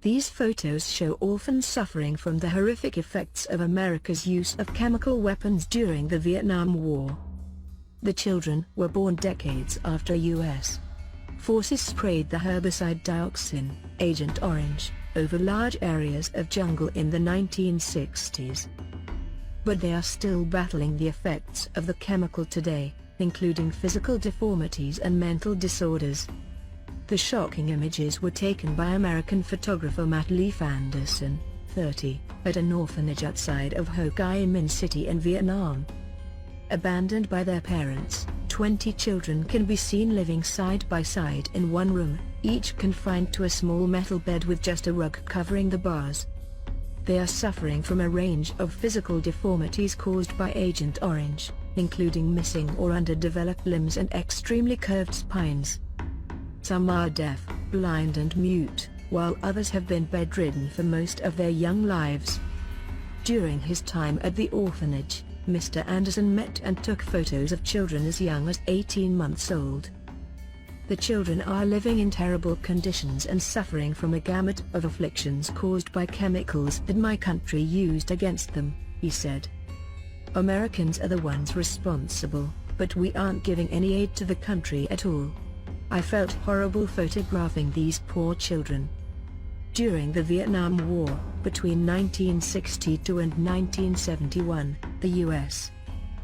These photos show orphans suffering from the horrific effects of America's use of chemical weapons during the Vietnam War. The children were born decades after U.S. forces sprayed the herbicide dioxin, Agent Orange, over large areas of jungle in the 1960s. But they are still battling the effects of the chemical today, including physical deformities and mental disorders. The shocking images were taken by American photographer Matt Lief Anderson, 30, at an orphanage outside of Ho Chi Minh City in Vietnam. Abandoned by their parents, 20 children can be seen living side by side in one room, each confined to a small metal bed with just a rug covering the bars. They are suffering from a range of physical deformities caused by Agent Orange, including missing or underdeveloped limbs and extremely curved spines. Some are deaf, blind and mute, while others have been bedridden for most of their young lives. During his time at the orphanage, Mr. Anderson met and took photos of children as young as 18 months old. The children are living in terrible conditions and suffering from a gamut of afflictions caused by chemicals that my country used against them, he said. Americans are the ones responsible, but we aren't giving any aid to the country at all. I felt horrible photographing these poor children. During the Vietnam War, between 1962 and 1971, the U.S.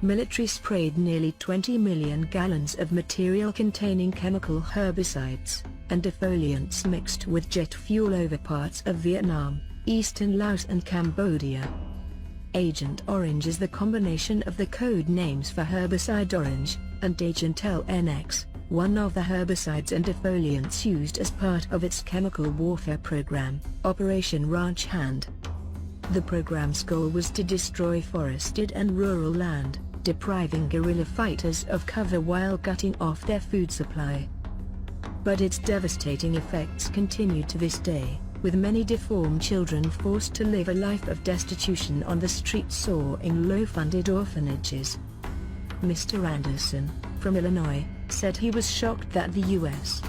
military sprayed nearly 20 million gallons of material containing chemical herbicides and defoliants mixed with jet fuel over parts of Vietnam, eastern Laos and Cambodia. Agent Orange is the combination of the code names for herbicide Orange and Agent LNX, one of the herbicides and defoliants used as part of its chemical warfare program, Operation Ranch Hand. The program's goal was to destroy forested and rural land, depriving guerrilla fighters of cover while cutting off their food supply. But its devastating effects continue to this day, with many deformed children forced to live a life of destitution on the streets or in low-funded orphanages. Mr. Anderson, from Illinois, said he was shocked that the U.S.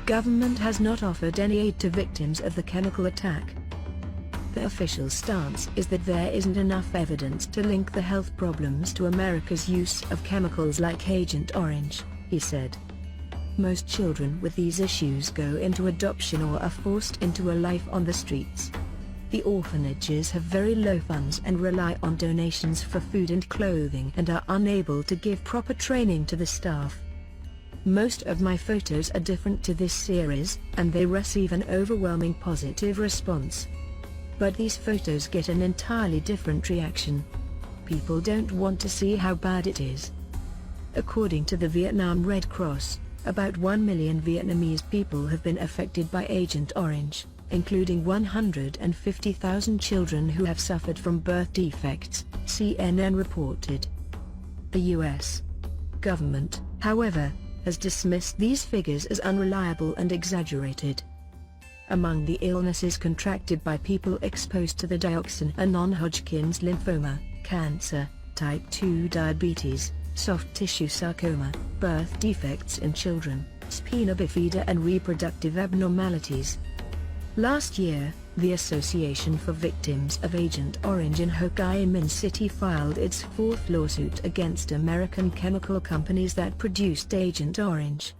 government has not offered any aid to victims of the chemical attack. The official stance is that there isn't enough evidence to link the health problems to America's use of chemicals like Agent Orange, he said. Most children with these issues go into adoption or are forced into a life on the streets. The orphanages have very low funds and rely on donations for food and clothing and are unable to give proper training to the staff. Most of my photos are different to this series, and they receive an overwhelming positive response. But these photos get an entirely different reaction. People don't want to see how bad it is. According to the Vietnam Red Cross, about 1 million Vietnamese people have been affected by Agent Orange, including 150,000 children who have suffered from birth defects, CNN reported. The U.S. government, however, has dismissed these figures as unreliable and exaggerated. Among the illnesses contracted by people exposed to the dioxin are non-Hodgkin's lymphoma, cancer, type 2 diabetes, soft tissue sarcoma, birth defects in children, spina bifida and reproductive abnormalities. Last year, the Association for Victims of Agent Orange in Ho Chi Minh City filed its fourth lawsuit against American chemical companies that produced Agent Orange.